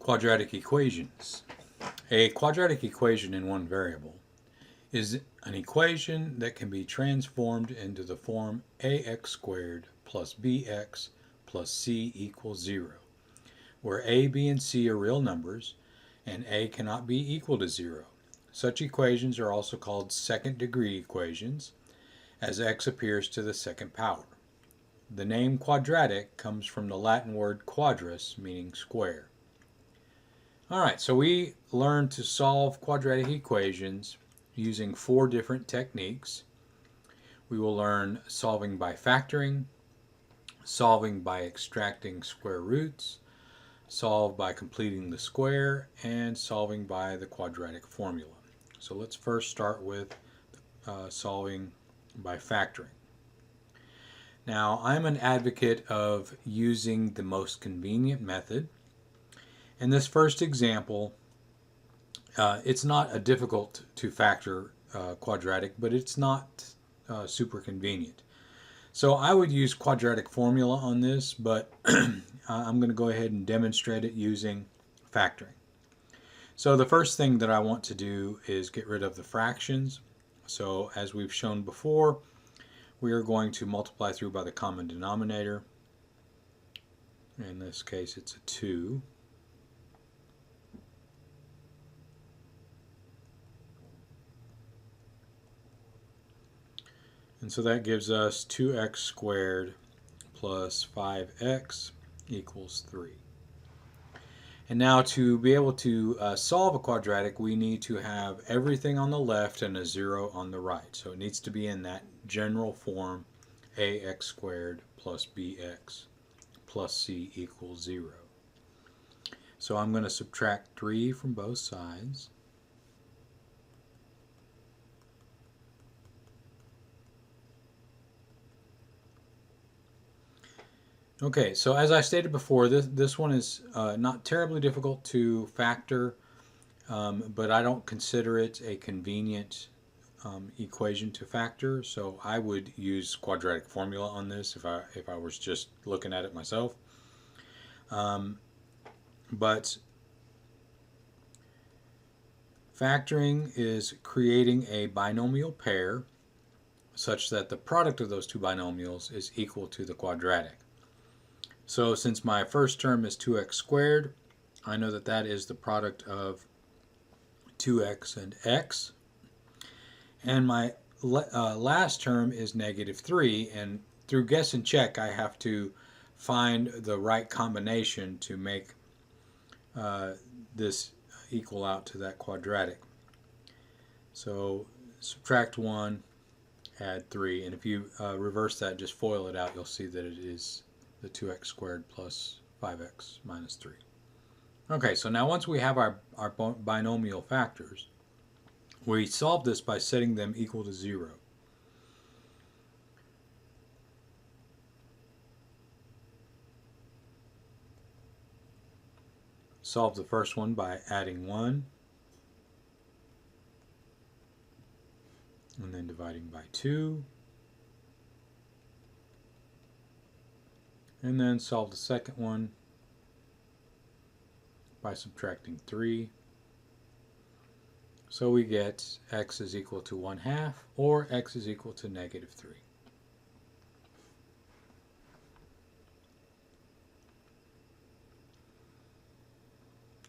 Quadratic equations. A quadratic equation in one variable is an equation that can be transformed into the form ax squared plus bx plus c equals 0, where a, b, and c are real numbers and a cannot be equal to 0. Such equations are also called second-degree equations, as x appears to the second power. The name quadratic comes from the Latin word quadrus, meaning square. Alright, so we learned to solve quadratic equations using 4 different techniques. We will learn solving by factoring, solving by extracting square roots, solve by completing the square, and solving by the quadratic formula. So let's first start with solving by factoring. Now, I'm an advocate of using the most convenient method. In this first example, it's not a difficult to factor quadratic, but it's not super convenient. So I would use quadratic formula on this, but I'm going to go ahead and demonstrate it using factoring. So the first thing that I want to do is get rid of the fractions. So as we've shown before, we are going to multiply through by the common denominator. In this case, it's a 2. And so that gives us 2x squared plus 5x equals 3. And now to be able to solve a quadratic, we need to have everything on the left and a 0 on the right. So it needs to be in that general form, ax squared plus bx plus c equals 0. So I'm going to subtract 3 from both sides. Okay, so as I stated before, this one is not terribly difficult to factor, but I don't consider it a convenient equation to factor, so I would use quadratic formula on this if I was just looking at it myself. But factoring is creating a binomial pair such that the product of those two binomials is equal to the quadratic. So since my first term is 2x squared, I know that that is the product of 2x and x. And my last term is negative 3, and through guess and check I have to find the right combination to make this equal out to that quadratic. So subtract 1, add 3, and if you reverse that, just FOIL it out, you'll see that it is the 2x squared plus 5x minus 3. Okay, so now once we have our binomial factors, we solve this by setting them equal to 0. Solve the first one by adding 1 and then dividing by 2. And then solve the second one by subtracting 3. So we get x is equal to 1/2 or x is equal to negative 3.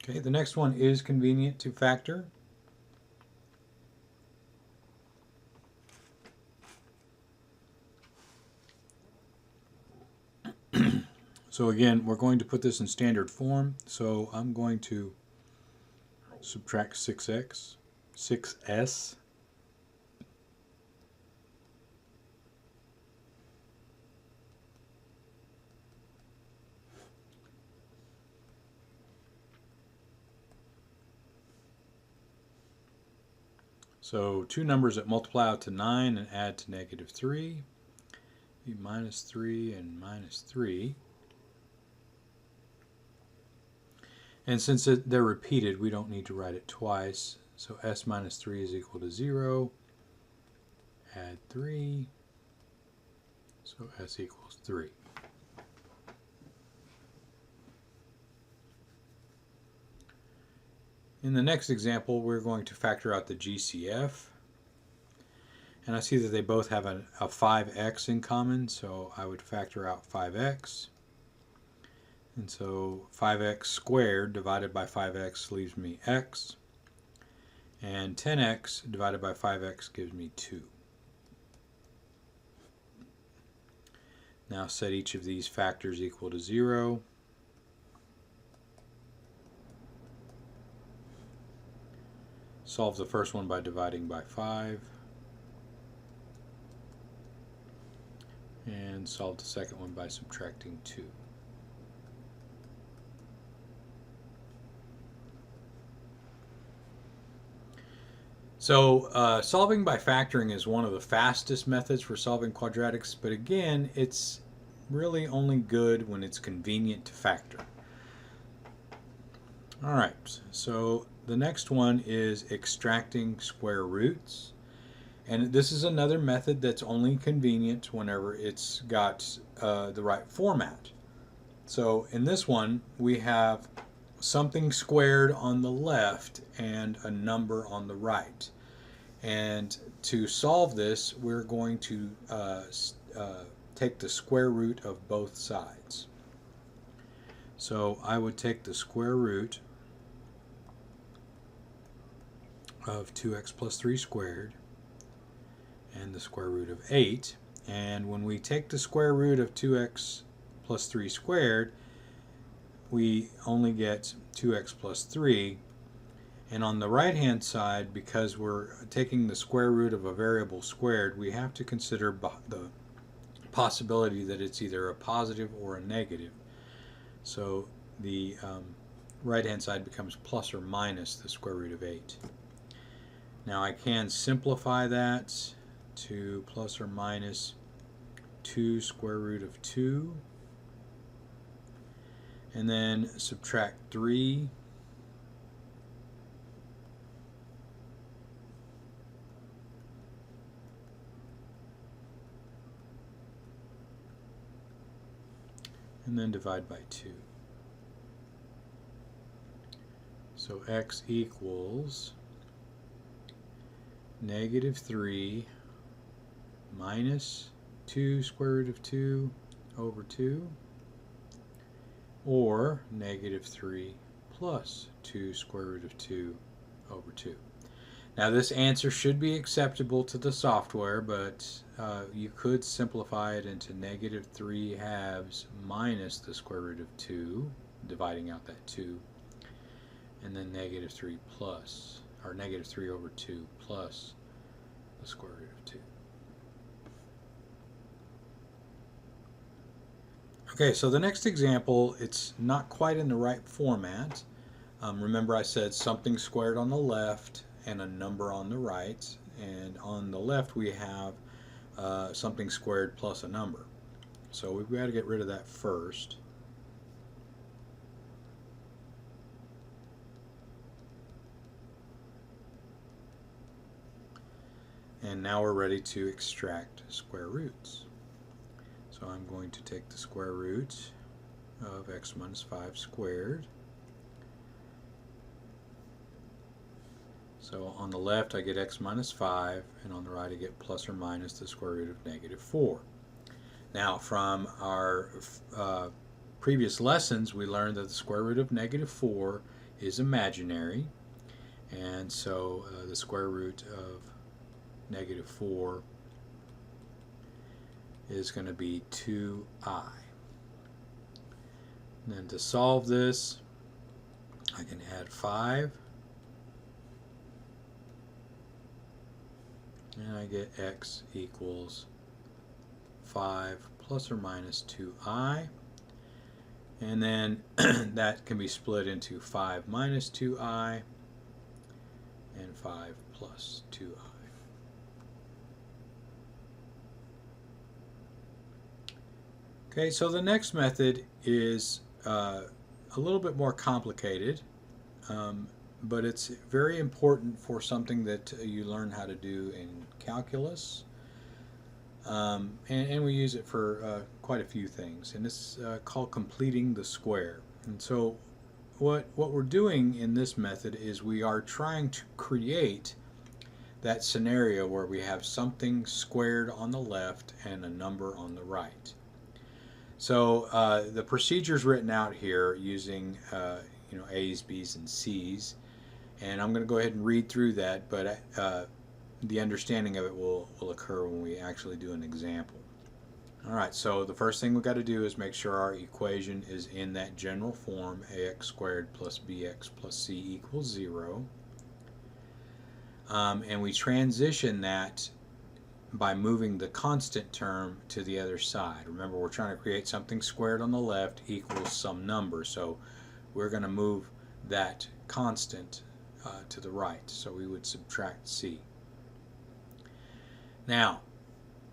Okay, the next one is convenient to factor. So again, we're going to put this in standard form. So I'm going to subtract 6s. So two numbers that multiply out to 9 and add to negative 3. Be minus 3 and minus 3. And since they're repeated, we don't need to write it twice. So s minus 3 is equal to 0. Add 3. So s equals 3. In the next example, we're going to factor out the GCF. And I see that they both have a 5x in common, so I would factor out 5x. And so 5x squared divided by 5x leaves me x. And 10x divided by 5x gives me 2. Now set each of these factors equal to 0. Solve the first one by dividing by 5. And solve the second one by subtracting 2. So solving by factoring is one of the fastest methods for solving quadratics, but again, it's really only good when it's convenient to factor. Alright, so the next one is extracting square roots. And this is another method that's only convenient whenever it's got the right format. So in this one, we have something squared on the left and a number on the right. And to solve this, we're going to take the square root of both sides. So I would take the square root of 2x plus 3 squared and the square root of 8. And when we take the square root of 2x plus 3 squared, we only get 2x plus 3. And on the right hand side, because we're taking the square root of a variable squared, we have to consider the possibility that it's either a positive or a negative. So the right hand side becomes plus or minus the square root of 8. Now I can simplify that to plus or minus 2 square root of 2, and then subtract 3, and then divide by 2. So x equals negative 3 minus 2 square root of 2 over 2, or negative 3 plus 2 square root of 2 over 2. Now this answer should be acceptable to the software, but you could simplify it into negative 3 halves minus the square root of 2, dividing out that 2, and then negative 3 plus, or negative 3 over 2 plus the square root of 2. Okay, so the next example, it's not quite in the right format. Remember I said something squared on the left and a number on the right, and on the left we have something squared plus a number. So we've got to get rid of that first. And now we're ready to extract square roots. So I'm going to take the square root of x minus 5 squared. So on the left I get x minus 5, and on the right I get plus or minus the square root of negative 4. Now from our previous lessons we learned that the square root of negative 4 is imaginary, and so the square root of negative 4 is going to be 2i. And then to solve this, I can add 5, and I get x equals 5 plus or minus 2i, and then that can be split into 5 minus 2i and 5 plus 2i. Okay, so the next method is a little bit more complicated, but it's very important for something that you learn how to do in calculus, and we use it for quite a few things, and it's called completing the square. And so what we're doing in this method is we are trying to create that scenario where we have something squared on the left and a number on the right. So the procedure is written out here using A's, B's, and C's, and I'm going to go ahead and read through that, but the understanding of it will occur when we actually do an example. Alright, so the first thing we've got to do is make sure our equation is in that general form, ax squared plus bx plus c equals 0. And we transition that by moving the constant term to the other side. Remember, we're trying to create something squared on the left equals some number, so we're going to move that constant to the right, so we would subtract c. Now,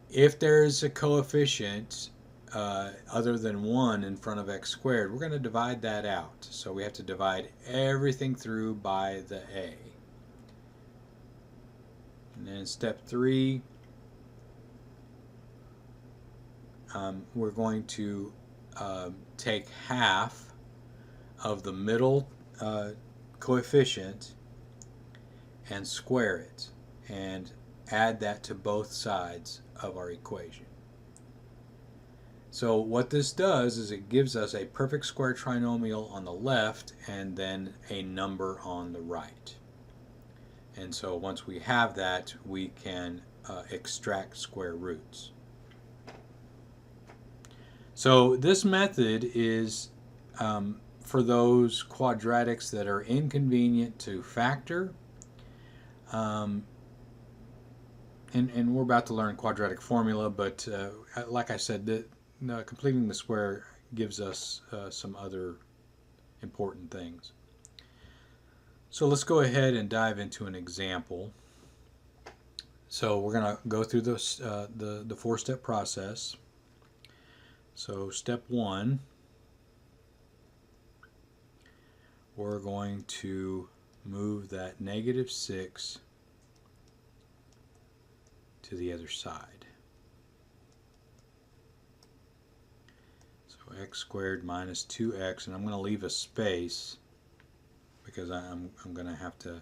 if there is a coefficient other than 1 in front of x squared, we're going to divide that out. So we have to divide everything through by the a. And then step 3, we're going to take half of the middle coefficient and square it and add that to both sides of our equation. So what this does is it gives us a perfect square trinomial on the left and then a number on the right. And so once we have that, we can extract square roots. So this method is for those quadratics that are inconvenient to factor. And we're about to learn quadratic formula, but like I said, completing the square gives us some other important things. So let's go ahead and dive into an example. So we're going to go through this, the four-step process. So step 1, we're going to move that negative 6 to the other side. So x squared minus 2x, and I'm going to leave a space because I'm going to have to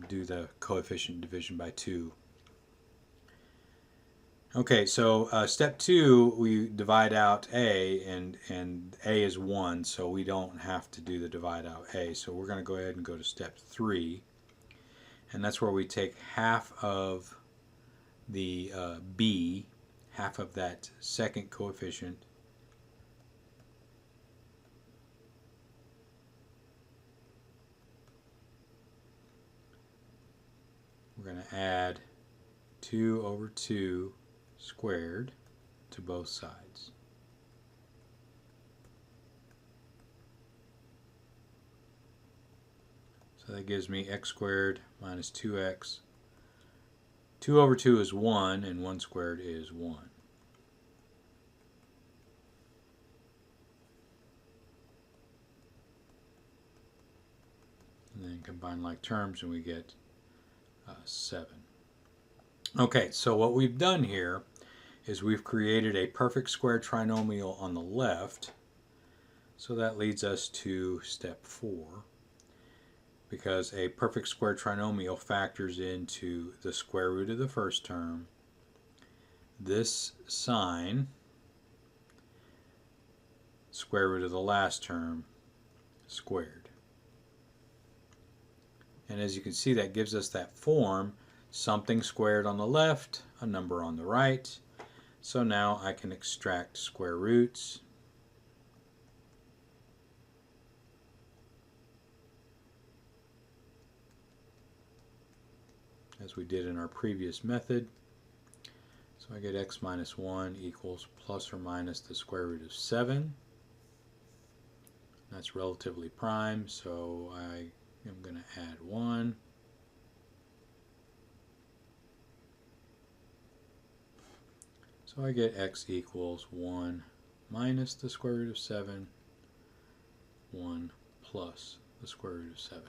do the coefficient division by 2. Okay, so step 2, we divide out a, and a is 1, so we don't have to do the divide out a. So we're going to go ahead and go to step 3, and that's where we take half of the b, half of that second coefficient, we're going to add 2 over 2 squared to both sides. So that gives me x squared minus 2x. 2 over 2 is 1, and 1 squared is 1. And then combine like terms, and we get 7. Okay, so what we've done here is we've created a perfect square trinomial on the left. So that leads us to step 4, because a perfect square trinomial factors into the square root of the first term, this sign, square root of the last term, squared. And as you can see, that gives us that form, something squared on the left, a number on the right. So now I can extract square roots. As we did in our previous method. So I get x minus 1 equals plus or minus the square root of 7. That's relatively prime, so I am going to add 1. So I get x equals 1 minus the square root of 7, 1 plus the square root of 7.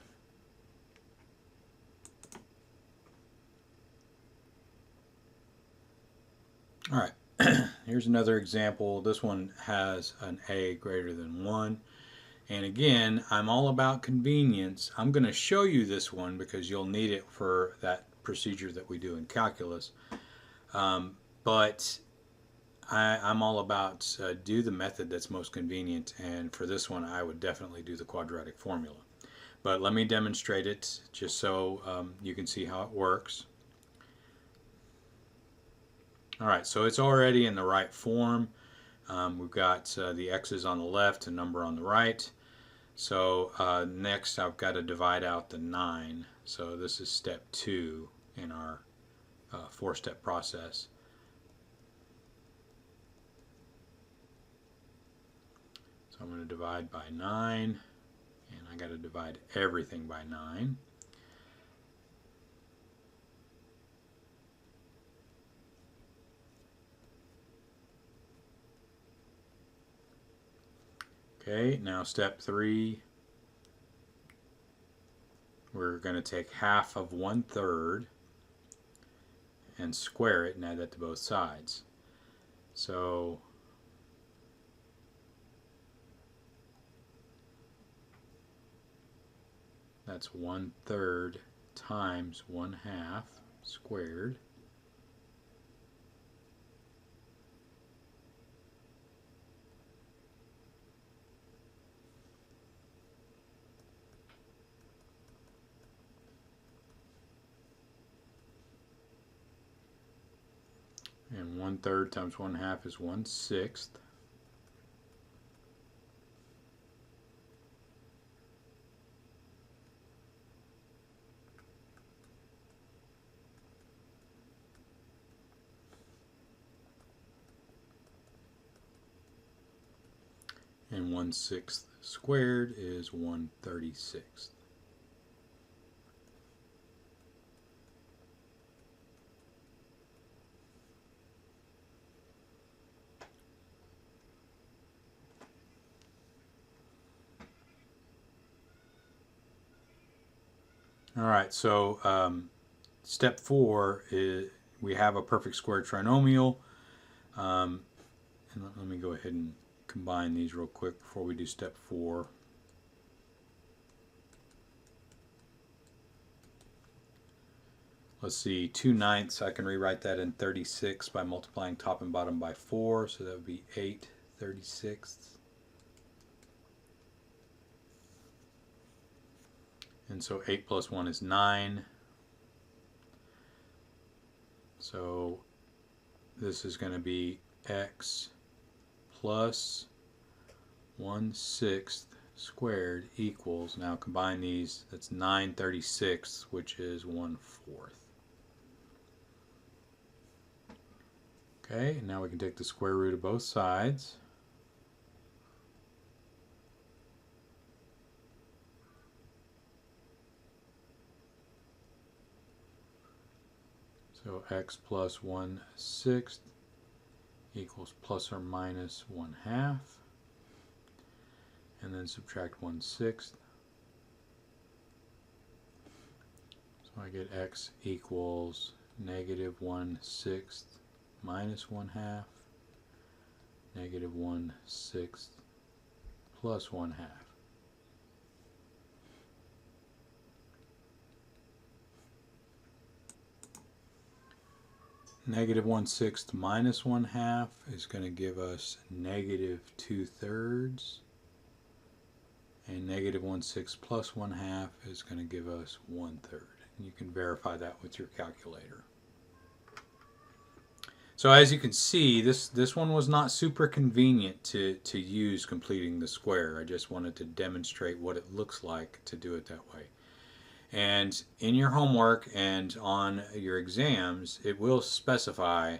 All right, here's another example. This one has an a greater than 1. And again, I'm all about convenience. I'm going to show you this one because you'll need it for that procedure that we do in calculus. But I'm all about do the method that's most convenient, and for this one I would definitely do the quadratic formula. But let me demonstrate it just so you can see how it works. Alright, so it's already in the right form. We've got the x's on the left and number on the right. So next I've got to divide out the 9. So this is step 2 in our 4-step process. So I'm going to divide by 9, and I got to divide everything by 9. Okay, now step 3, we're going to take half of 1/3 and square it and add that to both sides. So that's 1/3 times 1/2 squared. And 1/3 times 1/2 is 1/6. And 1/6 squared is 1/36. All right, so step 4 is we have a perfect square trinomial. And let me go ahead and combine these real quick before we do step 4. Let's see, 2/9, I can rewrite that in 36 by multiplying top and bottom by 4, so that would be 8/36. And so 8 plus 1 is 9. So this is going to be x plus 1/6 squared equals, now combine these, that's 9/36, which is 1/4. Okay, and now we can take the square root of both sides. So x plus 1/6 equals plus or minus 1/2. And then subtract 1/6. So I get x equals negative 1/6 minus 1/2, negative 1/6 plus 1/2. Negative 1/6 minus 1/2 is going to give us negative 2/3. And negative 1/6 plus 1/2 is going to give us 1/3. And you can verify that with your calculator. So as you can see, this one was not super convenient to use completing the square. I just wanted to demonstrate what it looks like to do it that way. And in your homework and on your exams, it will specify,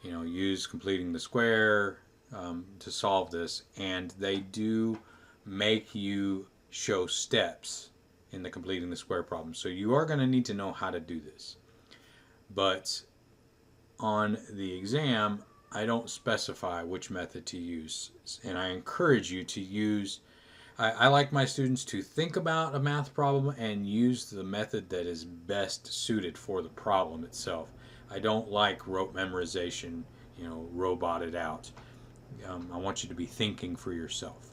use completing the square to solve this. And they do make you show steps in the completing the square problem. So you are going to need to know how to do this. But on the exam, I don't specify which method to use. And I encourage you to use, I like my students to think about a math problem and use the method that is best suited for the problem itself. I don't like rote memorization, roboted out. I want you to be thinking for yourself.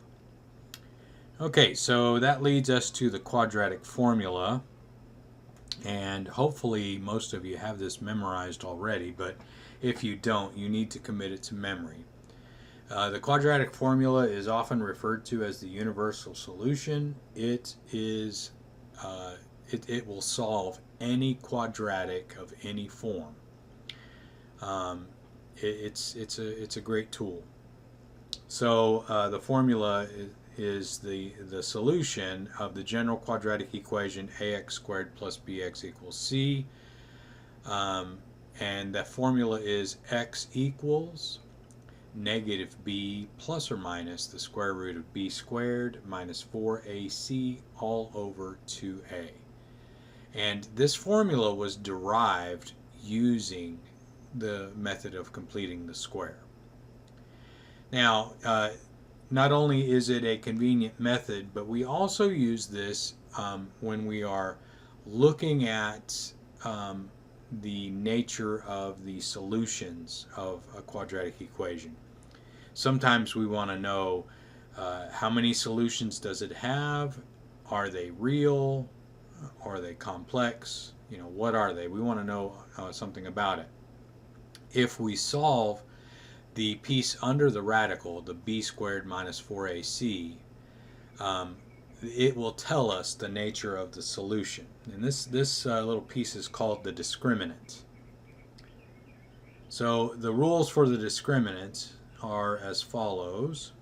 Okay, so that leads us to the quadratic formula, and hopefully most of you have this memorized already, but if you don't, you need to commit it to memory. The quadratic formula is often referred to as the universal solution. It will solve any quadratic of any form. Um, it's a great tool. So the formula is the solution of the general quadratic equation ax squared plus bx equals c. Um, and that formula is x equals negative b plus or minus the square root of b squared minus 4ac all over 2a. And this formula was derived using the method of completing the square. Now, not only is it a convenient method, but we also use this when we are looking at the nature of the solutions of a quadratic equation. Sometimes we want to know how many solutions does it have? Are they real? Are they complex? What are they? We want to know something about it. If we solve the piece under the radical, the b squared minus 4ac, it will tell us the nature of the solution. And this little piece is called the discriminant. So the rules for the discriminant are as follows.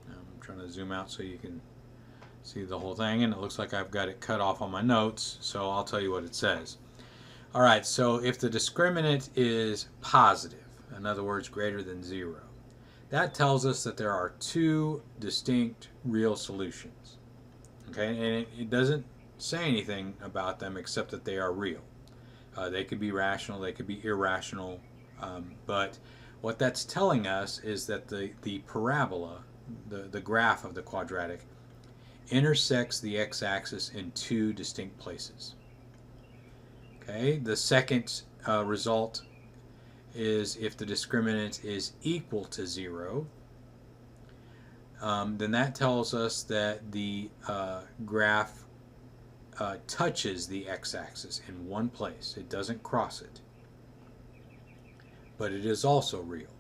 I'm trying to zoom out so you can see the whole thing, and it looks like I've got it cut off on my notes, so I'll tell you what it says. All right, so if the discriminant is positive, in other words, greater than 0, that tells us that there are two distinct real solutions. Okay, and it doesn't say anything about them except that they are real. They could be rational, they could be irrational, but what that's telling us is that the parabola, the graph of the quadratic, intersects the x-axis in two distinct places. Okay, the second result is if the discriminant is equal to 0, then that tells us that the graph touches the x-axis in one place. It doesn't cross it, but it is also real.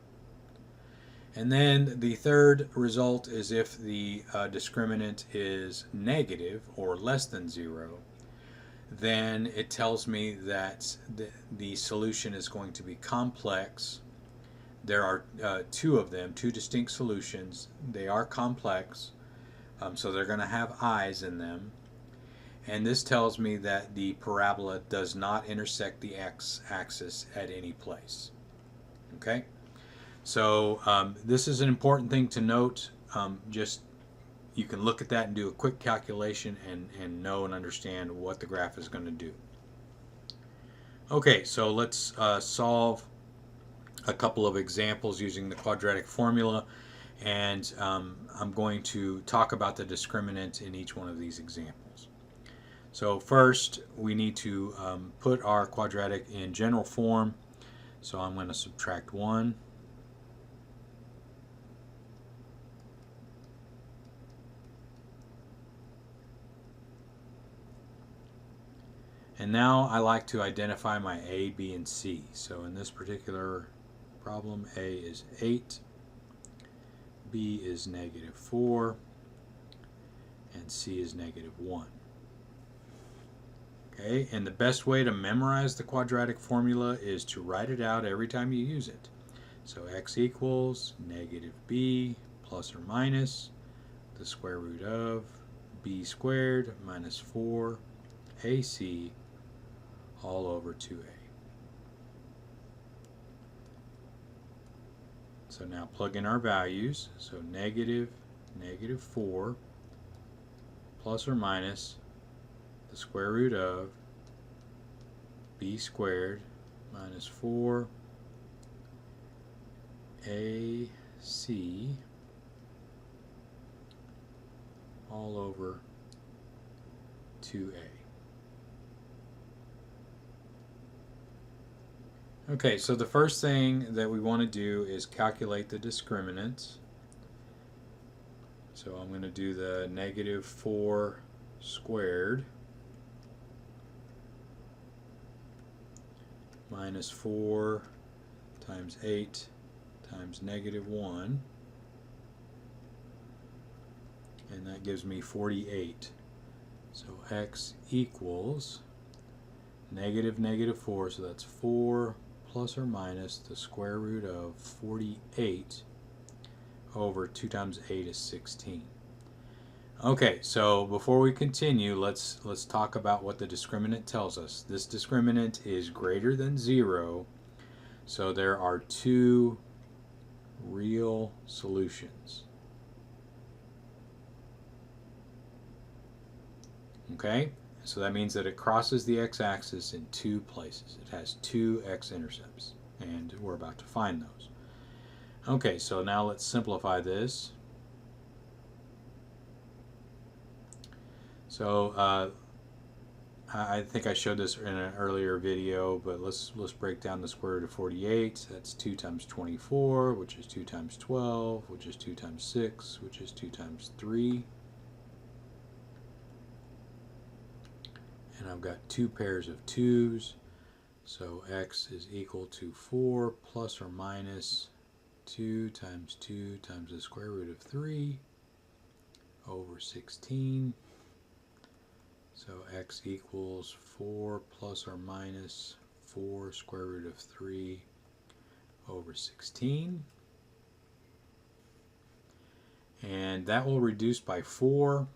And then the third result is if the discriminant is negative or less than 0, then it tells me that the solution is going to be complex. There are two of them, two distinct solutions. They are complex, so they're going to have i's in them. And this tells me that the parabola does not intersect the x-axis at any place. Okay? So this is an important thing to note. Just you can look at that and do a quick calculation and know and understand what the graph is going to do. Okay, so let's solve a couple of examples using the quadratic formula, and I'm going to talk about the discriminant in each one of these examples. So first, we need to put our quadratic in general form. So I'm going to subtract 1. And now I like to identify my a, b, and c. So in this particular problem, a is 8, b is negative 4, and c is negative 1. Okay, and the best way to memorize the quadratic formula is to write it out every time you use it. So x equals negative b plus or minus the square root of b squared minus 4ac all over 2a. So now plug in our values. So negative 4 plus or minus the square root of b squared minus 4ac all over 2a. Okay, so the first thing that we want to do is calculate the discriminant. So I'm going to do the negative 4 squared minus 4 times 8 times negative 1, and that gives me 48. So x equals negative negative 4, so that's 4 plus or minus the square root of 48 over 2 times 8 is 16. Okay, so before we continue, let's talk about what the discriminant tells us. This discriminant is greater than 0, so there are two real solutions. Okay, so that means that it crosses the x-axis in two places. It has two x-intercepts, and we're about to find those. Okay, so now let's simplify this. So I think I showed this in an earlier video, but let's break down the square root of 48. That's 2 times 24, which is 2 times 12, which is 2 times 6, which is 2 times 3. And I've got two pairs of 2's, so x is equal to 4 plus or minus 2 times the square root of 3 over 16. So x equals 4 plus or minus 4 square root of 3 over 16. And that will reduce by 4.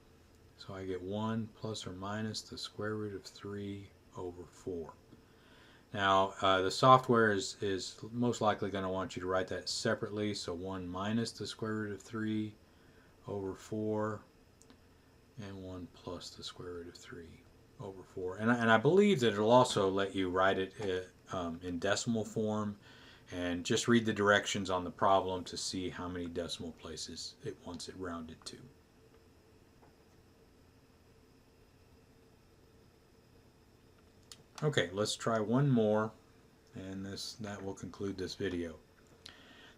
So I get 1 plus or minus the square root of 3 over 4. Now, the software is most likely going to want you to write that separately. So 1 minus the square root of 3 over 4. And 1 plus the square root of 3 over 4. And I believe that it'll also let you write it in decimal form, and just read the directions on the problem to see how many decimal places it wants it rounded to. Okay, let's try one more, and that will conclude this video.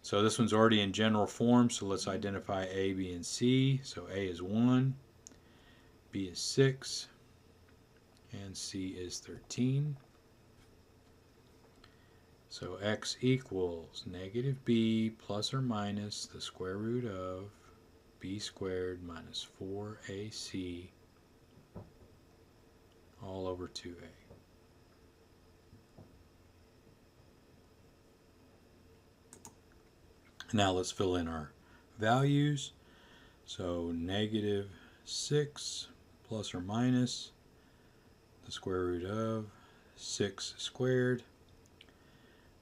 So this one's already in general form, so let's identify A, B, and C. So A is 1, B is 6, and C is 13. So x equals negative b plus or minus the square root of b squared minus 4ac all over 2a. Now let's fill in our values. So negative 6 plus or minus the square root of 6 squared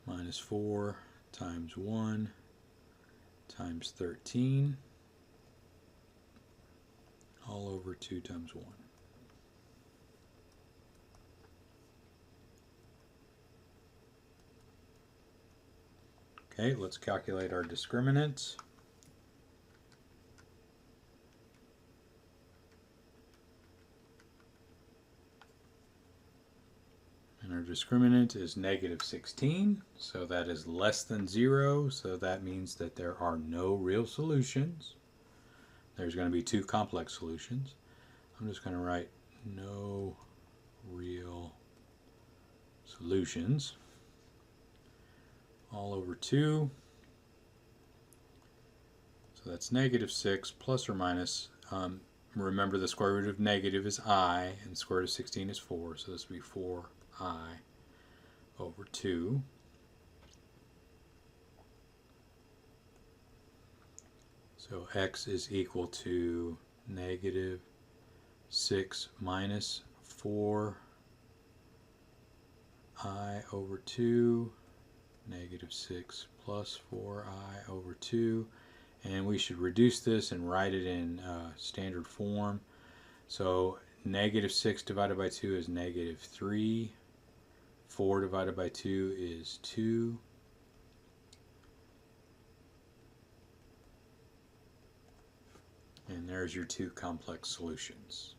minus 4 times 1 times 13 all over 2 times 1. Okay, let's calculate our discriminant. And our discriminant is negative 16, so that is less than 0, so that means that there are no real solutions. There's going to be two complex solutions. I'm just going to write no real solutions all over 2. So that's negative 6 plus or minus. Remember, the square root of negative is I, and the square root of 16 is 4, so this will be 4i over 2. So x is equal to negative 6 minus 4i over 2, negative 6 plus 4i over 2. And we should reduce this and write it in standard form. So negative 6 divided by 2 is negative 3. 4 divided by 2 is 2. And there's your two complex solutions.